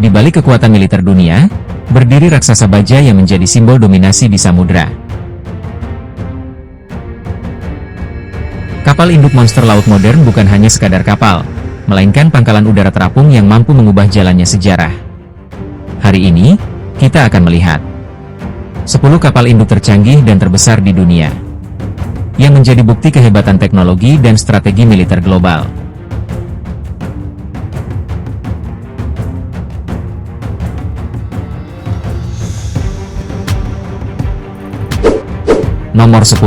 Di balik kekuatan militer dunia, berdiri raksasa baja yang menjadi simbol dominasi di samudra. Kapal induk monster laut modern bukan hanya sekadar kapal, melainkan pangkalan udara terapung yang mampu mengubah jalannya sejarah. Hari ini, kita akan melihat 10 kapal induk tercanggih dan terbesar di dunia, yang menjadi bukti kehebatan teknologi dan strategi militer global. Nomor 10.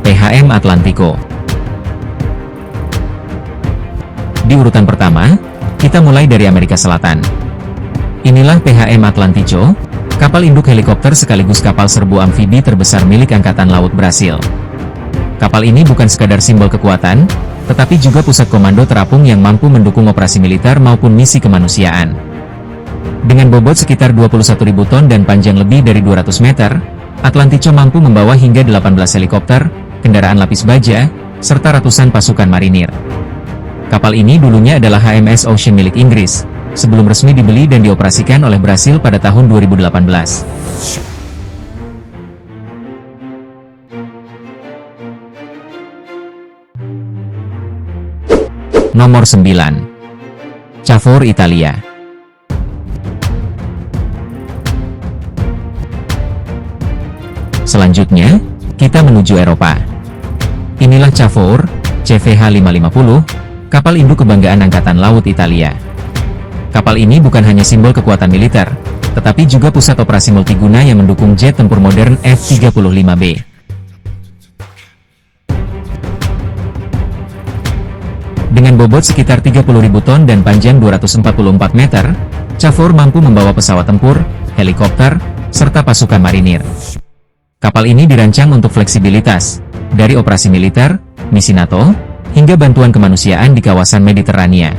PHM Atlantico. Di urutan pertama, kita mulai dari Amerika Selatan. Inilah PHM Atlantico, kapal induk helikopter sekaligus kapal serbu amfibi terbesar milik Angkatan Laut Brasil. Kapal ini bukan sekadar simbol kekuatan, tetapi juga pusat komando terapung yang mampu mendukung operasi militer maupun misi kemanusiaan. Dengan bobot sekitar 21.000 ton dan panjang lebih dari 200 meter, Atlantico mampu membawa hingga 18 helikopter, kendaraan lapis baja, serta ratusan pasukan marinir. Kapal ini dulunya adalah HMS Ocean milik Inggris, sebelum resmi dibeli dan dioperasikan oleh Brasil pada tahun 2018. Nomor 9. Cavour, Italia. Selanjutnya, kita menuju Eropa. Inilah Cavour, CVH 550, kapal induk kebanggaan Angkatan Laut Italia. Kapal ini bukan hanya simbol kekuatan militer, tetapi juga pusat operasi multiguna yang mendukung jet tempur modern F-35B. Dengan bobot sekitar 30.000 ton dan panjang 244 meter, Cavour mampu membawa pesawat tempur, helikopter, serta pasukan marinir. Kapal ini dirancang untuk fleksibilitas, dari operasi militer, misi NATO, hingga bantuan kemanusiaan di kawasan Mediterania.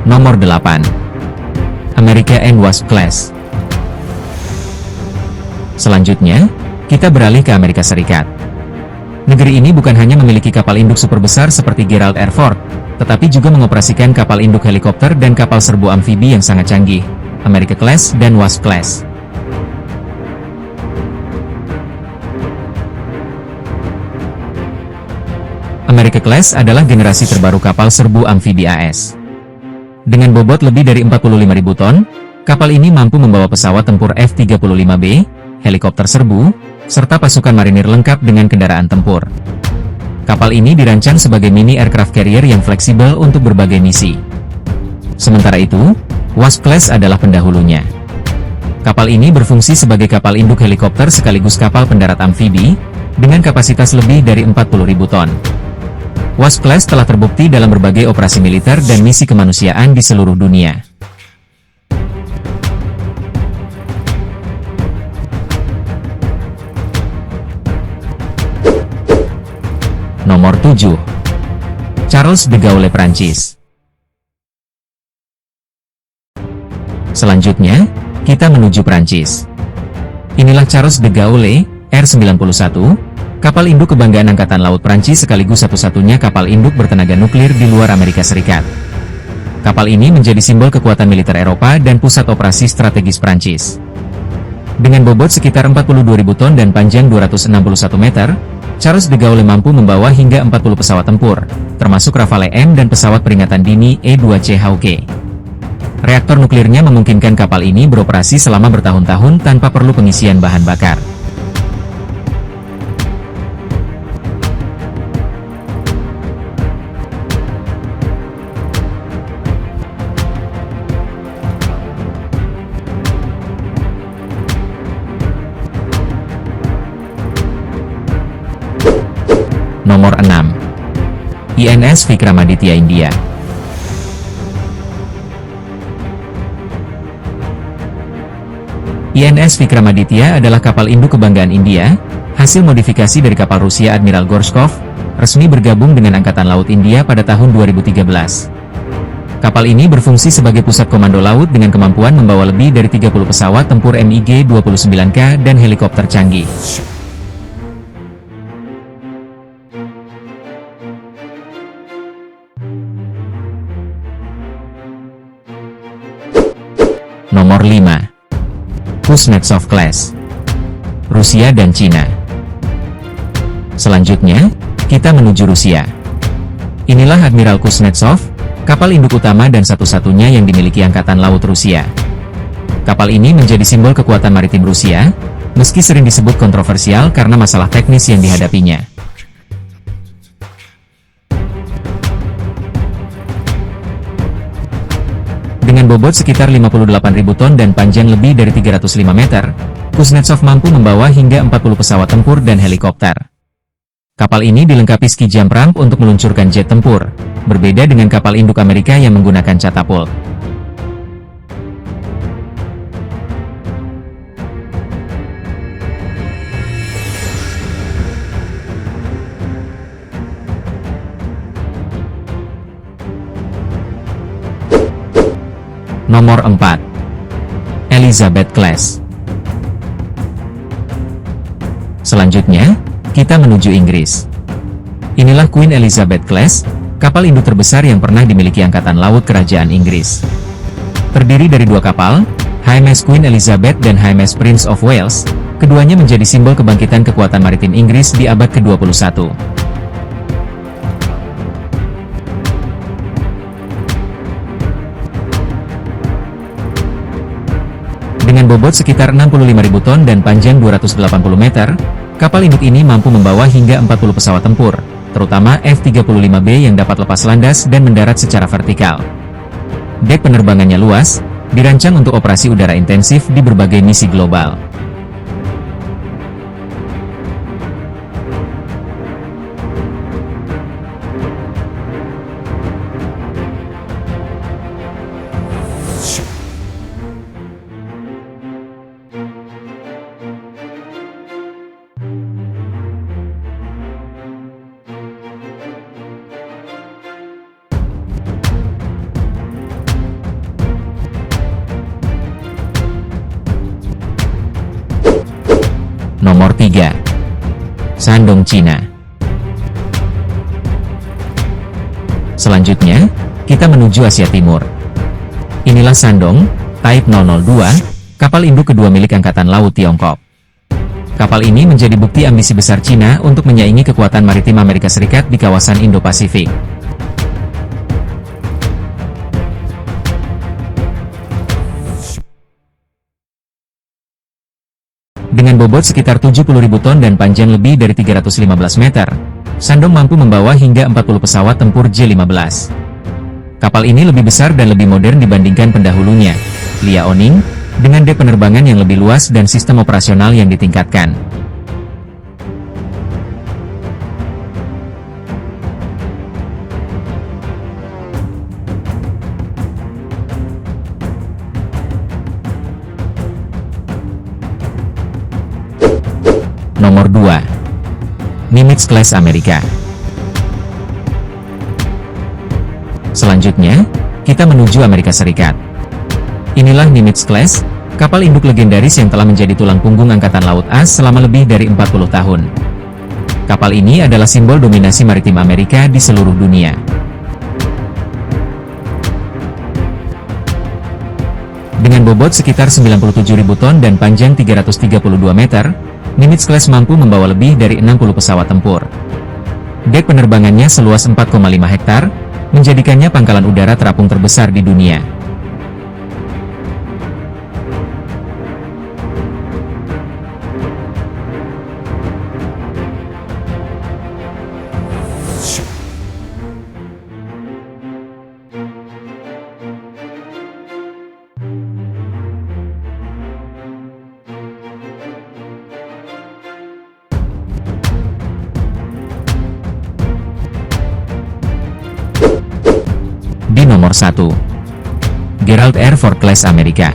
Nomor 8. America and Wasp Class. Selanjutnya, kita beralih ke Amerika Serikat. Negeri ini bukan hanya memiliki kapal induk super besar seperti Gerald R. Ford, tetapi juga mengoperasikan kapal induk helikopter dan kapal serbu amfibi yang sangat canggih, America Class dan Wasp Class. America Class adalah generasi terbaru kapal serbu amfibi AS. Dengan bobot lebih dari 45.000 ton, kapal ini mampu membawa pesawat tempur F-35B, helikopter serbu, serta pasukan marinir lengkap dengan kendaraan tempur. Kapal ini dirancang sebagai mini aircraft carrier yang fleksibel untuk berbagai misi. Sementara itu, Wasp Class adalah pendahulunya. Kapal ini berfungsi sebagai kapal induk helikopter sekaligus kapal pendarat amfibi, dengan kapasitas lebih dari 40.000 ton. Wasp Class telah terbukti dalam berbagai operasi militer dan misi kemanusiaan di seluruh dunia. Nomor 7. Charles de Gaulle, Prancis. Selanjutnya, kita menuju Prancis. Inilah Charles de Gaulle, R91, kapal induk kebanggaan Angkatan Laut Prancis sekaligus satu-satunya kapal induk bertenaga nuklir di luar Amerika Serikat. Kapal ini menjadi simbol kekuatan militer Eropa dan pusat operasi strategis Prancis. Dengan bobot sekitar 42.000 ton dan panjang 261 meter, Charles de Gaulle mampu membawa hingga 40 pesawat tempur, termasuk Rafale M dan pesawat peringatan dini E-2C Hawk. Reaktor nuklirnya memungkinkan kapal ini beroperasi selama bertahun-tahun tanpa perlu pengisian bahan bakar. Nomor 6. INS Vikramaditya India. INS Vikramaditya adalah kapal induk kebanggaan India, hasil modifikasi dari kapal Rusia Admiral Gorshkov, resmi bergabung dengan Angkatan Laut India pada tahun 2013. Kapal ini berfungsi sebagai pusat komando laut dengan kemampuan membawa lebih dari 30 pesawat tempur MiG-29K dan helikopter canggih. Nomor 5. Kuznetsov Class, Rusia dan Cina. Selanjutnya, kita menuju Rusia. Inilah Admiral Kuznetsov, kapal induk utama dan satu-satunya yang dimiliki Angkatan Laut Rusia. Kapal ini menjadi simbol kekuatan maritim Rusia, meski sering disebut kontroversial karena masalah teknis yang dihadapinya. Dengan bobot sekitar 58.000 ton dan panjang lebih dari 305 meter, Kuznetsov mampu membawa hingga 40 pesawat tempur dan helikopter. Kapal ini dilengkapi ski jump ramp untuk meluncurkan jet tempur, berbeda dengan kapal induk Amerika yang menggunakan catapult. Nomor 4. Elizabeth Class. Selanjutnya, kita menuju Inggris. Inilah Queen Elizabeth Class, kapal induk terbesar yang pernah dimiliki Angkatan Laut Kerajaan Inggris. Terdiri dari dua kapal, HMS Queen Elizabeth dan HMS Prince of Wales, keduanya menjadi simbol kebangkitan kekuatan maritim Inggris di abad ke-21. Dengan bobot sekitar 65.000 ton dan panjang 280 meter, kapal induk ini mampu membawa hingga 40 pesawat tempur, terutama F-35B yang dapat lepas landas dan mendarat secara vertikal. Dek penerbangannya luas, dirancang untuk operasi udara intensif di berbagai misi global. Nomor 3. Shandong Cina. Selanjutnya, kita menuju Asia Timur. Inilah Shandong, Type 002, kapal induk kedua milik Angkatan Laut Tiongkok. Kapal ini menjadi bukti ambisi besar Cina untuk menyaingi kekuatan maritim Amerika Serikat di kawasan Indo-Pasifik. Dengan bobot sekitar 70.000 ton dan panjang lebih dari 315 meter, Shandong mampu membawa hingga 40 pesawat tempur J-15. Kapal ini lebih besar dan lebih modern dibandingkan pendahulunya, Liaoning, dengan dek penerbangan yang lebih luas dan sistem operasional yang ditingkatkan. Nomor 2. Nimitz Class Amerika. Selanjutnya, kita menuju Amerika Serikat. Inilah Nimitz Class, kapal induk legendaris yang telah menjadi tulang punggung Angkatan Laut AS selama lebih dari 40 tahun. Kapal ini adalah simbol dominasi maritim Amerika di seluruh dunia. Dengan bobot sekitar 97.000 ton dan panjang 332 meter, Nimitz Class mampu membawa lebih dari 60 pesawat tempur. Dek penerbangannya seluas 4,5 hektar, menjadikannya pangkalan udara terapung terbesar di dunia. Nomor 1. Gerald R. Ford Class Amerika.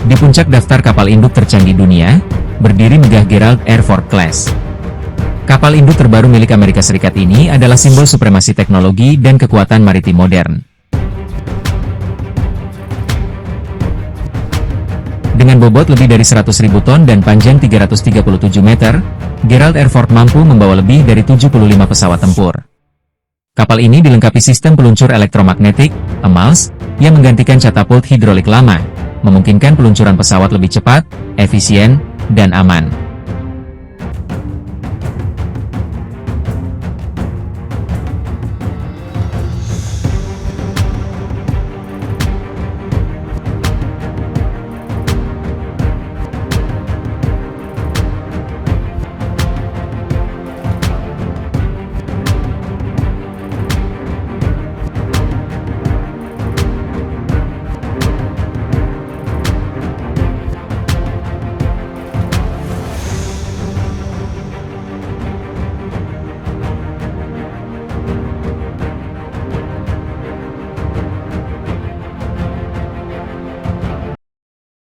Di puncak daftar kapal induk tercanggih dunia, berdiri megah Gerald R. Ford Class. Kapal induk terbaru milik Amerika Serikat ini adalah simbol supremasi teknologi dan kekuatan maritim modern. Dengan bobot lebih dari 100.000 ton dan panjang 337 meter, Gerald R. Ford mampu membawa lebih dari 75 pesawat tempur. Kapal ini dilengkapi sistem peluncur elektromagnetik, EMALS, yang menggantikan catapult hidrolik lama, memungkinkan peluncuran pesawat lebih cepat, efisien, dan aman.